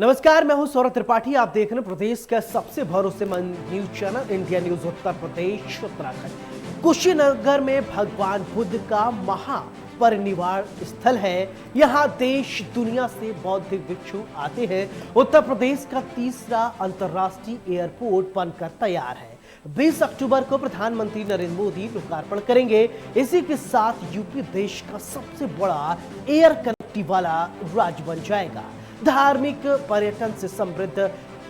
नमस्कार, मैं हूं सौरभ त्रिपाठी। आप देख रहे हैं प्रदेश का सबसे भरोसेमंद news channel India news Uttar Pradesh Uttarakhand. Kushinagar में भगवान बुद्ध का महापरिनिर्वाण स्थल है। यहां देश दुनिया से बौद्धिक भिक्षु आते हैं। उत्तर प्रदेश का तीसरा अंतर्राष्ट्रीय एयरपोर्ट बनकर तैयार है। 20 अक्टूबर को प्रधानमंत्री नरेंद्र मोदी लोकार्पण करेंगे। इसी के साथ यूपी देश का सबसे बड़ा एयर कनेक्टिविटी वाला राज्य बन जाएगा। धार्मिक पर्यटन से समृद्ध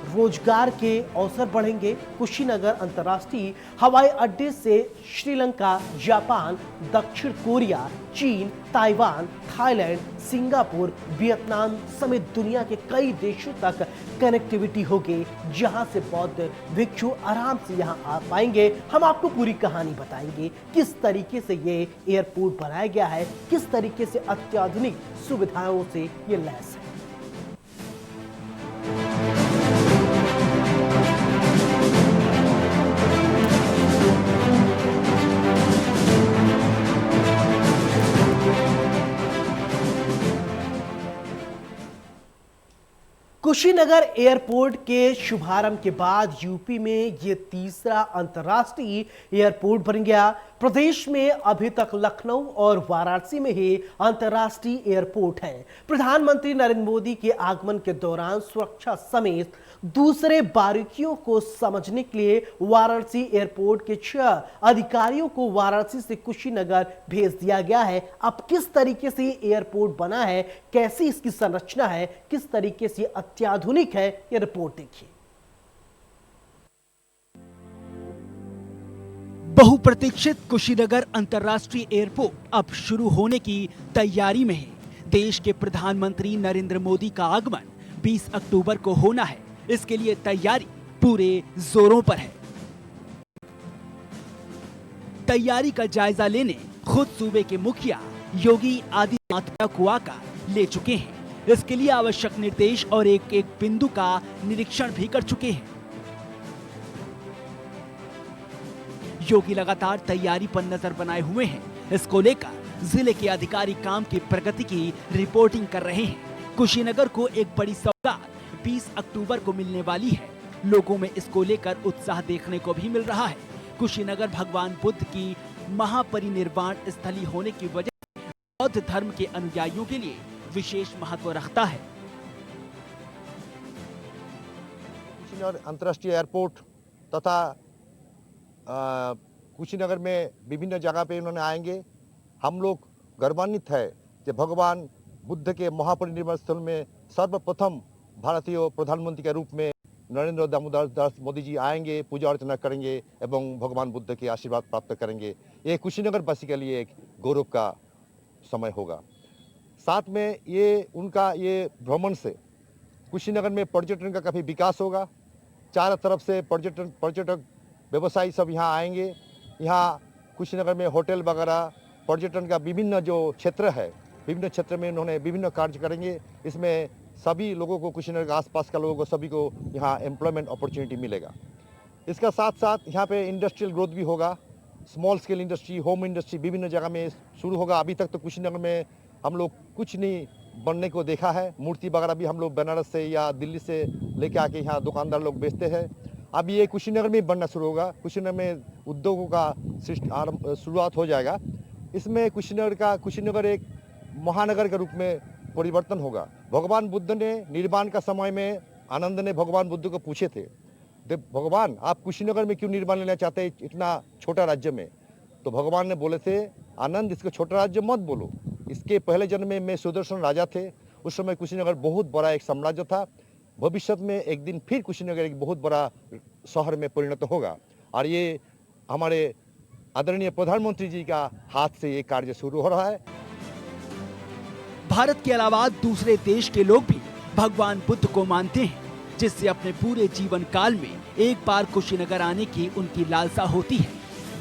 रोजगार के अवसर बढ़ेंगे। कुशीनगर अंतर्राष्ट्रीय हवाई अड्डे से श्रीलंका, जापान, दक्षिण कोरिया, चीन, ताइवान, थाईलैंड, सिंगापुर, वियतनाम समेत दुनिया के कई देशों तक कनेक्टिविटी होगी, जहां से बौद्ध भिक्षु आराम से यहां आ पाएंगे। हम आपको पूरी कहानी बताएंगे, किस तरीके से ये एयरपोर्ट बनाया गया है, किस तरीके से अत्याधुनिक सुविधाओं से ये लैस है। कुशीनगर एयरपोर्ट के शुभारंभ के बाद यूपी में यह तीसरा अंतर्राष्ट्रीय एयरपोर्ट बन गया। प्रदेश में अभी तक लखनऊ और वाराणसी में ही अंतर्राष्ट्रीय एयरपोर्ट है। प्रधानमंत्री नरेंद्र मोदी के आगमन के दौरान सुरक्षा समेत दूसरे बारीकियों को समझने के लिए वाराणसी एयरपोर्ट के 6 अधिकारियों को वाराणसी से कुशीनगर भेज दिया गया है। अब किस तरीके से एयरपोर्ट बना है, कैसी इसकी संरचना है, किस तरीके से अत्याधुनिक है, ये रिपोर्ट देखिए। बहुप्रतीक्षित कुशीनगर अंतर्राष्ट्रीय एयरपोर्ट अब शुरू होने की तैयारी में है। देश के प्रधानमंत्री नरेंद्र मोदी का आगमन 20 अक्टूबर को होना है। इसके लिए तैयारी पूरे जोरों पर है। तैयारी का जायजा लेने खुद सूबे के मुखिया योगी आदित्यनाथ को आकर ले चुके हैं। इसके लिए आवश्यक निर्देश और एक एक बिंदु का निरीक्षण भी कर चुके हैं। योगी लगातार तैयारी पर नजर बनाए हुए हैं। इसको लेकर जिले के अधिकारी काम की प्रगति की रिपोर्टिंग कर रहे हैं। कुशीनगर को एक बड़ी सौगात 20 अक्टूबर को मिलने वाली है। लोगों में इसको लेकर उत्साह देखने को भी मिल रहा है। कुशीनगर भगवान बुद्ध की महापरिनिर्वाण स्थली होने की वजह से बौद्ध धर्म के अनुयायियों के लिए विशेष महत्व रखता है। कुशीनगर अंतर्राष्ट्रीय एयरपोर्ट तथा कुशीनगर में विभिन्न जगह पे उन्होंने आएंगे। हम लोग गर्वान्वित है कि भगवान बुद्ध के महापरिनिर्वाण स्थल में सर्वप्रथम भारतीय प्रधानमंत्री के रूप में नरेंद्र दामोदर दास मोदी जी आएंगे, पूजा अर्चना करेंगे एवं भगवान बुद्ध के आशीर्वाद प्राप्त करेंगे। ये कुशीनगर वासी के लिए एक गौरव का समय होगा। साथ में ये उनका ये भ्रमण से कुशीनगर में पर्यटन का काफ़ी विकास होगा। चारों तरफ से पर्यटक व्यवसायी सब यहाँ आएंगे। यहाँ कुशीनगर में होटल वगैरह पर्यटन का विभिन्न जो क्षेत्र है, विभिन्न क्षेत्र में उन्होंने विभिन्न कार्य करेंगे। इसमें सभी लोगों को, कुशीनगर के आसपास का लोगों को, सभी को यहाँ एम्प्लॉयमेंट अपॉर्चुनिटी मिलेगा। इसका साथ साथ यहाँ पे इंडस्ट्रियल ग्रोथ भी होगा। Small scale industry, home industry विभिन्न जगह में शुरू होगा। अभी तक तो कुशीनगर में हम लोग कुछ नहीं बनने को देखा है। मूर्ति वगैरह भी हम लोग बनारस से या दिल्ली से लेके आके यहाँ दुकानदार लोग बेचते हैं। अब ये कुशीनगर में बनना शुरू होगा। कुशीनगर में उद्योगों का शुरुआत हो जाएगा। इसमें कुशीनगर एक महानगर के रूप में परिवर्तन होगा। भगवान बुद्ध ने निर्वाण का समय में आनंद ने भगवान बुद्ध को पूछे थे, भगवान आप कुशीनगर में क्यों निर्वाण लेना चाहते हैं इतना छोटा राज्य में? तो भगवान ने बोले थे, आनंद इसको छोटा राज्य मत बोलो। इसके पहले जन्म में मैं सुदर्शन राजा थे। उस समय कुशीनगर बहुत बड़ा एक साम्राज्य था। भविष्य में एक दिन फिर कुशीनगर एक बहुत बड़ा शहर में परिणत होगा। और ये हमारे आदरणीय प्रधानमंत्री जी का हाथ से ये कार्य शुरू हो रहा है। भारत के अलावा दूसरे देश के लोग भी भगवान बुद्ध को मानते हैं, जिससे अपने पूरे जीवन काल में एक बार कुशीनगर आने की उनकी लालसा होती है।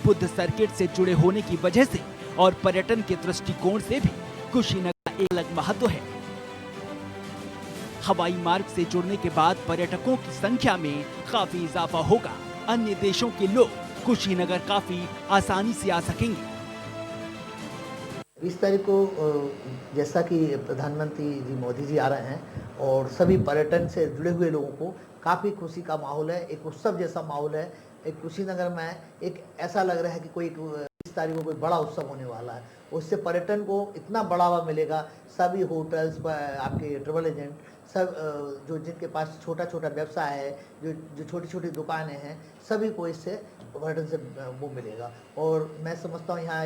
बुद्ध सर्किट से जुड़े होने की वजह से और पर्यटन के दृष्टिकोण से भी कुशीनगर एक अलग महत्व है। हवाई मार्ग से जुड़ने के बाद पर्यटकों की संख्या में काफी इजाफा होगा। अन्य देशों के लोग कुशीनगर काफी आसानी से आ सकेंगे। 20 तारीख को जैसा कि प्रधानमंत्री जी मोदी जी आ रहे हैं और सभी पर्यटन से जुड़े हुए लोगों को काफ़ी खुशी का माहौल है, एक उत्सव जैसा माहौल है। एक कुशीनगर में एक ऐसा लग रहा है कि कोई 20 तारीख को कोई बड़ा उत्सव होने वाला है। उससे पर्यटन को इतना बढ़ावा मिलेगा। सभी होटल्स, आपके ट्रेवल एजेंट, सब जो जिनके पास छोटा छोटा व्यवसाय है, जो छोटी छोटी दुकानें हैं, सभी को इससे पर्यटन से वो मिलेगा। और मैं समझता हूँ यहाँ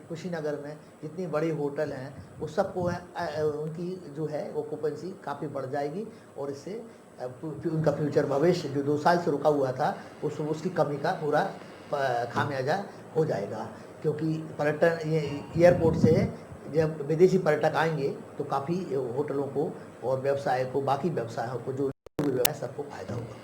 कुशीनगर में जितनी बड़ी होटल हैं वो सबको उनकी जो है ऑक्यूपेंसी काफ़ी बढ़ जाएगी और इससे उनका फ्यूचर भविष्य जो 2 साल से रुका हुआ था उसकी कमी का पूरा खामियाजा हो जाएगा। क्योंकि पर्यटन ये एयरपोर्ट से जब विदेशी पर्यटक आएंगे तो काफ़ी होटलों को और व्यवसाय को, बाकी व्यवसायों को, जो व्यवसाय, सबको फायदा होगा।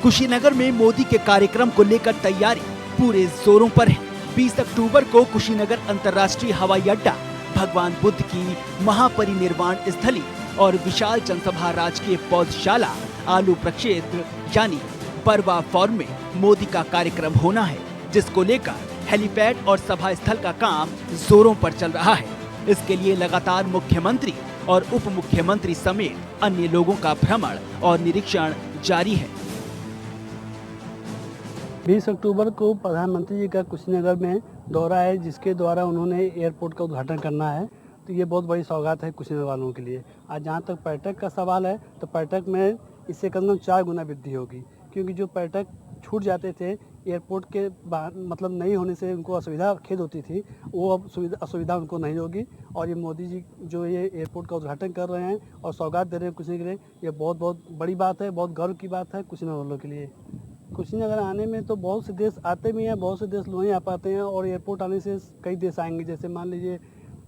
कुशीनगर में मोदी के कार्यक्रम को लेकर तैयारी पूरे जोरों पर है। 20 अक्टूबर को कुशीनगर अंतर्राष्ट्रीय हवाई अड्डा, भगवान बुद्ध की महापरिनिर्वाण स्थली और विशाल जनसभा राजकीय पौधशाला आलू प्रक्षेत्र यानी परवा फॉर्म में मोदी का कार्यक्रम होना है, जिसको लेकर हेलीपैड और सभा स्थल का काम जोरों पर चल रहा है। इसके लिए लगातार मुख्यमंत्री और उप मुख्यमंत्री समेत अन्य लोगों का भ्रमण और निरीक्षण जारी है। 20 अक्टूबर को प्रधानमंत्री जी का कुशीनगर में दौरा है, जिसके द्वारा उन्होंने एयरपोर्ट का उद्घाटन करना है। तो ये बहुत बड़ी सौगात है कुशीनगर वालों के लिए। आज जहाँ तक पर्यटक का सवाल है तो पर्यटक में इससे कम से कम 4 गुना वृद्धि होगी, क्योंकि जो पर्यटक छूट जाते थे एयरपोर्ट के मतलब नहीं होने से उनको असुविधा खेद होती थी, वो अब असुविधा उनको नहीं होगी। और ये मोदी जी जो ये एयरपोर्ट का उद्घाटन कर रहे हैं और सौगात दे रहे हैं कुशीनगर के लिए, ये बहुत बहुत बड़ी बात है, बहुत गर्व की बात है कुशीनगर वालों के लिए। कुशीनगर आने में तो बहुत से देश आते भी हैं, बहुत से देश नहीं आ पाते हैं, और एयरपोर्ट आने से कई देश आएंगे। जैसे मान लीजिए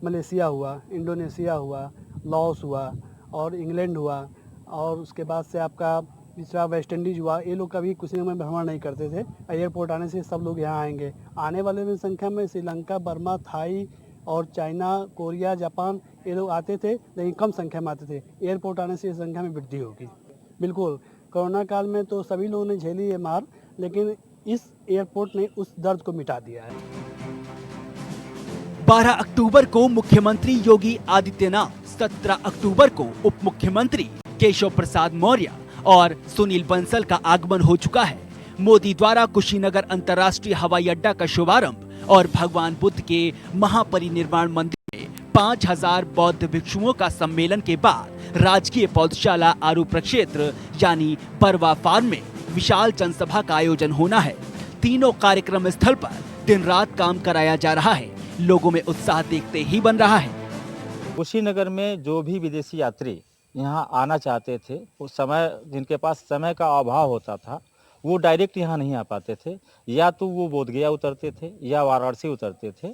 मलेशिया हुआ, इंडोनेशिया हुआ, लाओस हुआ और इंग्लैंड हुआ, और उसके बाद से आपका दूसरा वेस्ट इंडीज हुआ। ये लोग कभी कुशीनगर में भ्रमण नहीं करते थे। एयरपोर्ट आने से सब लोग यहाँ आएंगे। आने वाले में संख्या में श्रीलंका, बर्मा, थाई और चाइना, कोरिया, जापान ये लोग आते थे, लेकिन कम संख्या में आते थे। एयरपोर्ट आने से संख्या में वृद्धि होगी। बिल्कुल, कोरोना काल में तो सभी लोगों ने झेली है मार, लेकिन इस एयरपोर्ट ने उस दर्द को मिटा दिया है। 12 अक्टूबर को मुख्यमंत्री योगी आदित्यनाथ, 17 अक्टूबर को उप मुख्यमंत्री केशव प्रसाद मौर्य और सुनील बंसल का आगमन हो चुका है। मोदी द्वारा कुशीनगर अंतर्राष्ट्रीय हवाई अड्डा का शुभारंभ और भगवान बुद्ध के महापरिनिर्वाण मंदिर में 5000 बौद्ध भिक्षुओं का सम्मेलन के बाद राजकीय पौधशाला आरू प्रक्षेत्र यानी परवा फार्म में विशाल जनसभा का आयोजन होना है। तीनों कार्यक्रम स्थल पर दिन रात काम कराया जा रहा है। लोगों में उत्साह देखते ही बन रहा है। कुशीनगर में जो भी विदेशी यात्री यहाँ आना चाहते थे, उस समय जिनके पास समय का अभाव होता था, वो डायरेक्ट यहाँ नहीं आ पाते थे। या तो वो बोधगया उतरते थे, या वाराणसी उतरते थे,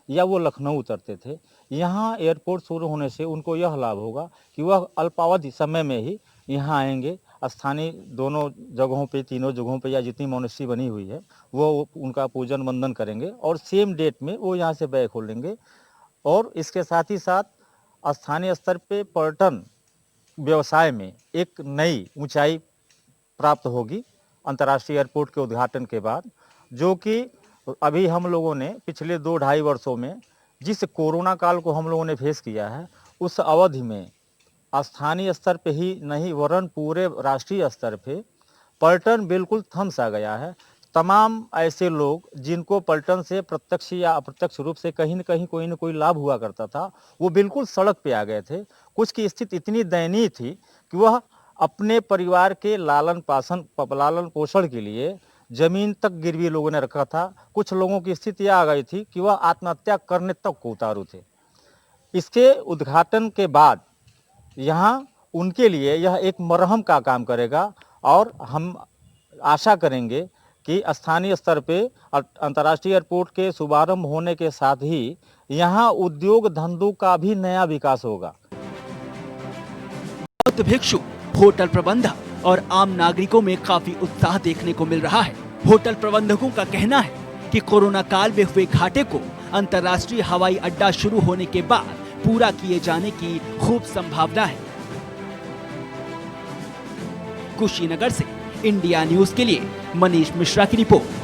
या वो लखनऊ उतरते थे। यहाँ एयरपोर्ट शुरू होने से उनको यह लाभ होगा कि वह अल्पावधि समय में ही यहाँ आएंगे। स्थानीय दोनों जगहों पे, तीनों जगहों पे या जितनी मोनेस्ट्री बनी हुई है वो उनका पूजन वंदन करेंगे और सेम डेट में वो यहाँ से बैग खोलेंगे। और इसके साथ ही साथ स्थानीय स्तर पे पर्यटन व्यवसाय में एक नई ऊंचाई प्राप्त होगी अंतर्राष्ट्रीय एयरपोर्ट के उद्घाटन के बाद, जो कि अभी हम लोगों ने पिछले 2-2.5 वर्षों में जिस कोरोना काल को हम लोगों ने फेस किया है, उस अवधि में स्थानीय स्तर पे ही नहीं वरन पूरे राष्ट्रीय स्तर पे पर्यटन बिल्कुल थम सा गया है। तमाम ऐसे लोग जिनको पर्यटन से प्रत्यक्ष या अप्रत्यक्ष रूप से कहीं न कोई लाभ हुआ करता था, वो बिल्कुल सड़क पे आ गए थे। कुछ की स्थिति इतनी दयनीय थी कि वह अपने परिवार के लालन पोषण के लिए जमीन तक गिरवी लोगों ने रखा था। कुछ लोगों की स्थिति आ गई थी कि वह आत्महत्या करने तक को उतारू थे। इसके उद्घाटन के बाद यहाँ उनके लिए यह एक मरहम का काम करेगा और हम आशा करेंगे कि स्थानीय स्तर पे अंतर्राष्ट्रीय एयरपोर्ट के शुभारंभ होने के साथ ही यहाँ उद्योग धंधों का भी नया विकास होगा। बौद्ध भिक्षु, होटल प्रबंधक और आम नागरिकों में काफी उत्साह देखने को मिल रहा है। होटल प्रबंधकों का कहना है कि कोरोना काल में हुए घाटे को अंतर्राष्ट्रीय हवाई अड्डा शुरू होने के बाद पूरा किए जाने की खूब संभावना है। कुशीनगर से इंडिया न्यूज के लिए मनीष मिश्रा की रिपोर्ट।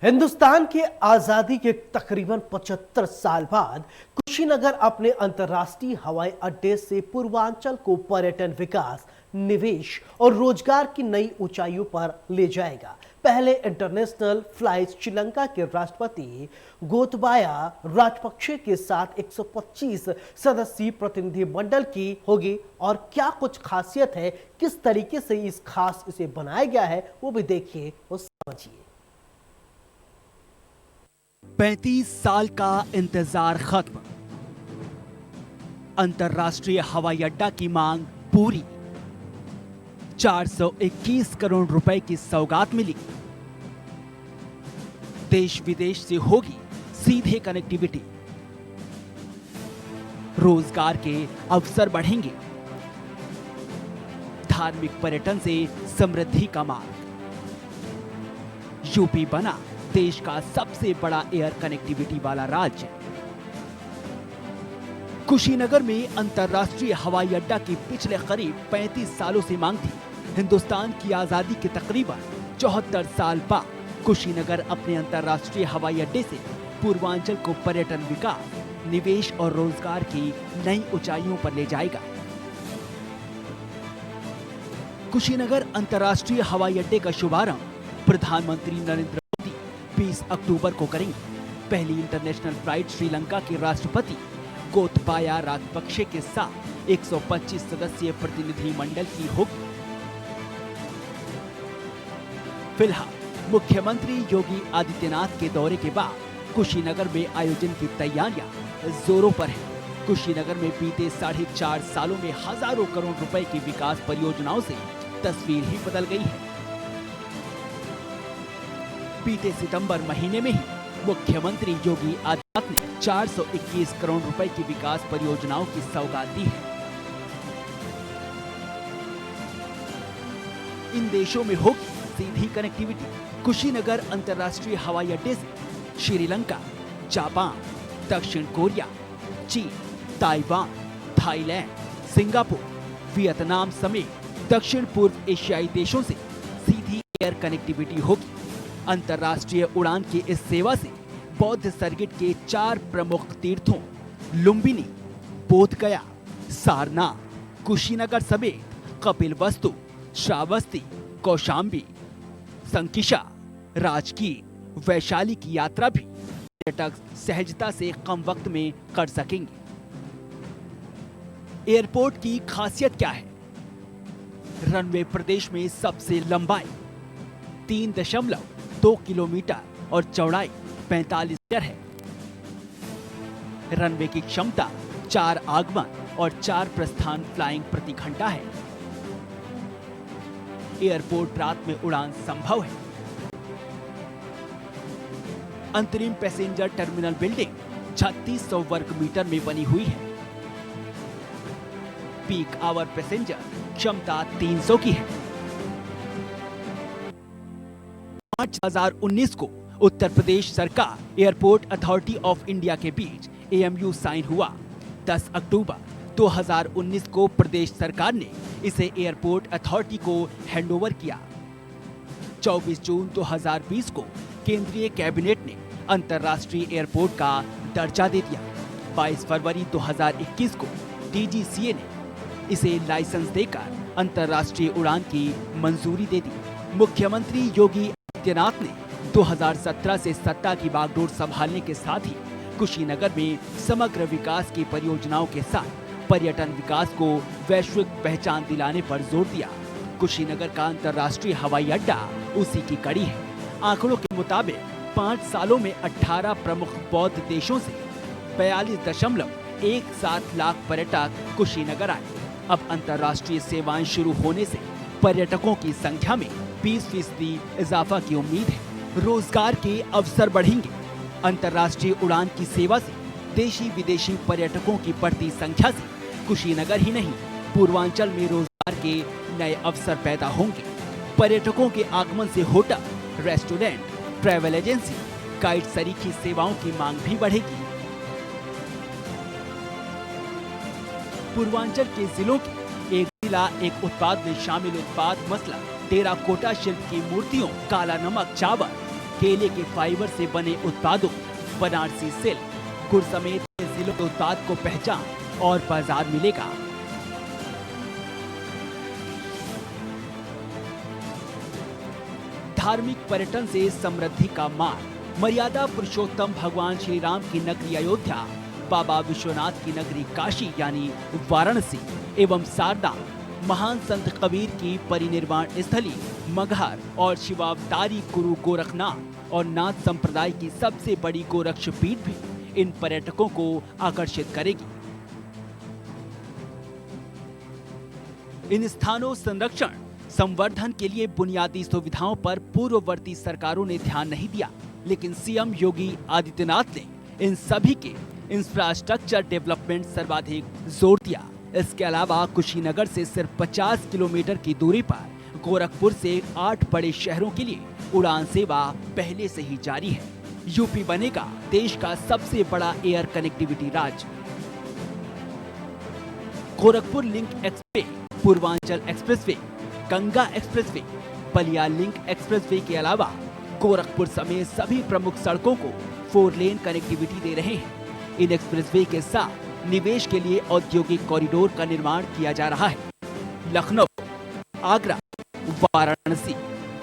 हिंदुस्तान के आजादी के तकरीबन 75 साल बाद कुशीनगर अपने अंतर्राष्ट्रीय हवाई अड्डे से पूर्वांचल को पर्यटन विकास, निवेश और रोजगार की नई ऊंचाइयों पर ले जाएगा। पहले इंटरनेशनल फ्लाइट श्रीलंका के राष्ट्रपति गोतबाया राजपक्षे के साथ 125 सदस्यीय प्रतिनिधिमंडल की होगी। और क्या कुछ खासियत है, किस तरीके से इस खास इसे बनाया गया है, वो भी देखिए और समझिए। 35 साल का इंतजार खत्म। अंतर्राष्ट्रीय हवाई अड्डा की मांग पूरी। 421 करोड़ रुपए की सौगात मिली। देश विदेश से होगी सीधे कनेक्टिविटी। रोजगार के अवसर बढ़ेंगे। धार्मिक पर्यटन से समृद्धि का मार्ग। यूपी बना देश का सबसे बड़ा एयर कनेक्टिविटी वाला राज्य। कुशीनगर में अंतर्राष्ट्रीय हवाई अड्डा की पिछले करीब 35 सालों से मांग थी। हिंदुस्तान की आजादी के तकरीबन 74 साल बाद कुशीनगर अपने अंतर्राष्ट्रीय हवाई अड्डे से पूर्वांचल को पर्यटन विकास, निवेश और रोजगार की नई ऊंचाइयों पर ले जाएगा। कुशीनगर अंतर्राष्ट्रीय हवाई अड्डे का शुभारंभ प्रधानमंत्री नरेंद्र मोदी 20 अक्टूबर को करेंगे। पहली इंटरनेशनल फ्लाइट श्रीलंका के राष्ट्रपति गोतबाया राजपक्षे के साथ 125 सदस्यीय प्रतिनिधि मंडल की होगी। फिलहाल मुख्यमंत्री योगी आदित्यनाथ के दौरे के बाद कुशीनगर में आयोजन की तैयारियां जोरों पर हैं। कुशीनगर में बीते 4.5 सालों में हजारों करोड़ रुपए की विकास परियोजनाओं से तस्वीर ही बदल गई है। बीते सितंबर महीने में ही मुख्यमंत्री योगी आदित्यनाथ ने 421 करोड़ रुपए की विकास परियोजनाओं की सौगात दी है। इन देशों में होगी सीधी कनेक्टिविटी। कुशीनगर अंतर्राष्ट्रीय हवाई अड्डे से श्रीलंका, जापान, दक्षिण कोरिया, चीन, ताइवान, थाईलैंड, सिंगापुर, वियतनाम समेत दक्षिण पूर्व एशियाई देशों से सीधी एयर कनेक्टिविटी होगी। अंतर्राष्ट्रीय उड़ान की इस सेवा से बौद्ध सर्किट के 4 प्रमुख तीर्थों लुम्बिनी, बोधगया, सारनाथ, कुशीनगर समेत कपिलवस्तु, श्रावस्ती, कौशाम्बी, संकिशा, राजगीर, वैशाली की यात्रा भी पर्यटक सहजता से कम वक्त में कर सकेंगे। एयरपोर्ट की खासियत क्या है? रनवे प्रदेश में सबसे लंबाई 3.2 किलोमीटर और चौड़ाई 45 मीटर है। रनवे की क्षमता 4 आगमन और 4 प्रस्थान फ्लाइंग प्रति घंटा है। एयरपोर्ट रात में उड़ान संभव है। अंतरिम पैसेंजर टर्मिनल बिल्डिंग 3600 वर्ग मीटर में बनी हुई है। पीक आवर पैसेंजर क्षमता 300 की है। 2019 को उत्तर प्रदेश सरकार एयरपोर्ट अथॉरिटी ऑफ इंडिया के बीच एएमयू साइन हुआ। 10 अक्टूबर 2019 को प्रदेश सरकार ने इसे एयरपोर्ट अथॉरिटी को हैंडओवर किया। 24 जून 2020 को केंद्रीय कैबिनेट ने अंतर्राष्ट्रीय एयरपोर्ट का दर्जा दे दिया। 22 फरवरी 2021 को डीजीसीए ने इसे लाइसेंस देकर अंतर्राष्ट्रीय उड़ान की मंजूरी दे दी। मुख्यमंत्री योगी आदित्यनाथ ने 2017 से सत्ता की बागडोर संभालने के साथ ही कुशीनगर में समग्र विकास की परियोजनाओं के साथ पर्यटन विकास को वैश्विक पहचान दिलाने पर जोर दिया। कुशीनगर का अंतर्राष्ट्रीय हवाई अड्डा उसी की कड़ी है। आंकड़ों के मुताबिक 5 सालों में 18 प्रमुख बौद्ध देशों से 42.17 लाख पर्यटक कुशीनगर आए। अब अंतर्राष्ट्रीय सेवाएं शुरू होने से पर्यटकों की संख्या में 20% इजाफा की उम्मीद है। रोजगार के अवसर बढ़ेंगे। अंतर्राष्ट्रीय उड़ान की सेवा से देशी विदेशी पर्यटकों की बढ़ती संख्या से कुशीनगर ही नहीं पूर्वांचल में रोजगार के नए अवसर पैदा होंगे। पर्यटकों के आगमन से hotel, restaurant, travel agency, guide सरीखी सेवाओं की मांग भी बढ़ेगी। पूर्वांचल के जिलों की एक जिला एक उत्पाद में शामिल उत्पाद मसला टेराकोटा शिल्प की मूर्तियों, काला नमक चावल, केले के फाइबर से बने उत्पादों, बनारसी सिल्क, गुड़ समेत जिलों के उत्पाद को पहचान और बाजार मिलेगा। धार्मिक पर्यटन से समृद्धि का मार्ग। मर्यादा पुरुषोत्तम भगवान श्री राम की नगरी अयोध्या, बाबा विश्वनाथ की नगरी काशी यानी वाराणसी एवं सारनाथ, महान संत कबीर की परिनिर्वाण स्थली मगहर और शिवावतारी गुरु गोरखनाथ और नाथ संप्रदाय की सबसे बड़ी गोरक्ष पीठ भी इन पर्यटकों को आकर्षित करेगी। इन स्थानों संरक्षण संवर्धन के लिए बुनियादी सुविधाओं पर पूर्ववर्ती सरकारों ने ध्यान नहीं दिया, लेकिन सीएम योगी आदित्यनाथ ने इन सभी के इंफ्रास्ट्रक्चर डेवलपमेंट सर्वाधिक जोर दिया। इसके अलावा कुशीनगर से सिर्फ 50 किलोमीटर की दूरी पर गोरखपुर से 8 बड़े शहरों के लिए उड़ान सेवा पहले से ही जारी है। यूपी बनेगा देश का सबसे बड़ा एयर कनेक्टिविटी राज्य। Gorakhpur link express, Purvanchal expressway, Ganga expressway, Ballia link expressway के अलावा गोरखपुर समेत सभी प्रमुख सड़कों को 4 लेन कनेक्टिविटी दे रहे हैं। इन एक्सप्रेसवे के साथ निवेश के लिए औद्योगिक कॉरिडोर का निर्माण किया जा रहा है। लखनऊ, आगरा, वाराणसी,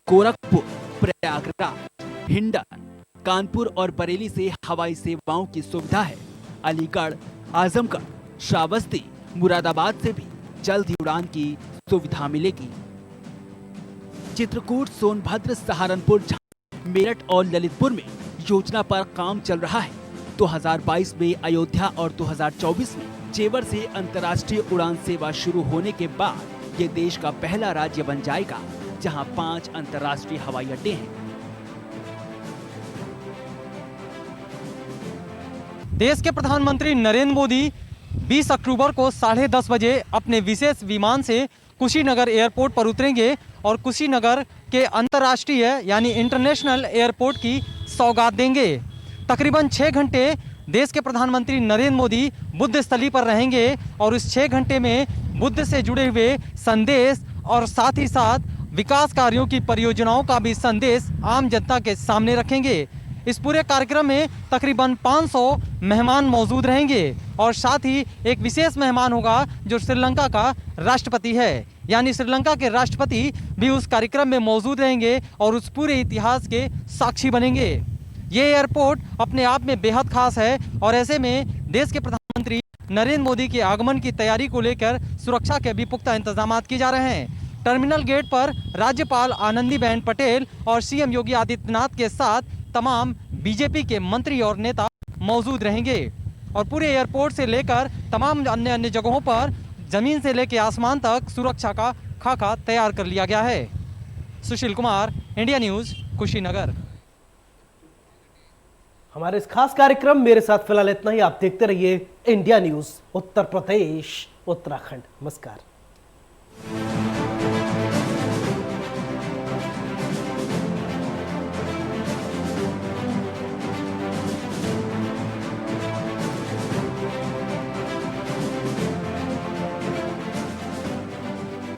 गोरखपुर, प्रयागराज, हिंडन, कानपुर और बरेली से हवाई सेवाओं की सुविधा है। अलीगढ़, आजमगढ़, श्रावस्ती, मुरादाबाद से भी जल्द ही उड़ान की सुविधा मिलेगी। चित्रकूट, सोनभद्र, सहारनपुर, मेरठ और ललितपुर में योजना पर काम चल रहा है। 2022 में अयोध्या और 2024 में जेवर से अंतर्राष्ट्रीय उड़ान सेवा शुरू होने के बाद ये देश का पहला राज्य बन जाएगा जहां 5 अंतर्राष्ट्रीय हवाई अड्डे हैं। देश के प्रधानमंत्री नरेंद्र मोदी 20 अक्टूबर को 10:30 बजे अपने विशेष विमान से कुशीनगर एयरपोर्ट पर उतरेंगे और कुशीनगर के अंतर्राष्ट्रीय यानी इंटरनेशनल एयरपोर्ट की सौगात देंगे। तकरीबन 6 घंटे देश के प्रधानमंत्री नरेंद्र मोदी बुद्ध स्थली पर रहेंगे और इस 6 घंटे में बुद्ध से जुड़े हुए संदेश और साथ ही साथ विकास कार्यों की परियोजनाओं का भी संदेश आम जनता के सामने रखेंगे। इस पूरे कार्यक्रम में तकरीबन 500 मेहमान मौजूद रहेंगे और साथ ही एक विशेष मेहमान होगा जो श्रीलंका का राष्ट्रपति है, यानी श्रीलंका के राष्ट्रपति भी उस कार्यक्रम में मौजूद रहेंगे और उस पूरे इतिहास के साक्षी बनेंगे। ये एयरपोर्ट अपने आप में बेहद खास है और ऐसे में देश के प्रधानमंत्री नरेंद्र मोदी के आगमन की तैयारी को लेकर सुरक्षा के भी पुख्ता इंतजाम किए जा रहे हैं। टर्मिनल गेट पर राज्यपाल आनंदीबेन पटेल और सीएम योगी आदित्यनाथ के साथ तमाम बीजेपी के मंत्री और नेता मौजूद रहेंगे और पूरे एयरपोर्ट से लेकर तमाम अन्य जगहों पर जमीन से लेकर आसमान तक सुरक्षा का खाका तैयार कर लिया गया है। Sushil Kumar, India news, Kushinagar. हमारे इस खास कार्यक्रम मेरे साथ फिलहाल इतना ही। आप देखते रहिए इंडिया न्यूज उत्तर प्रदेश उत्तराखंड। नमस्कार।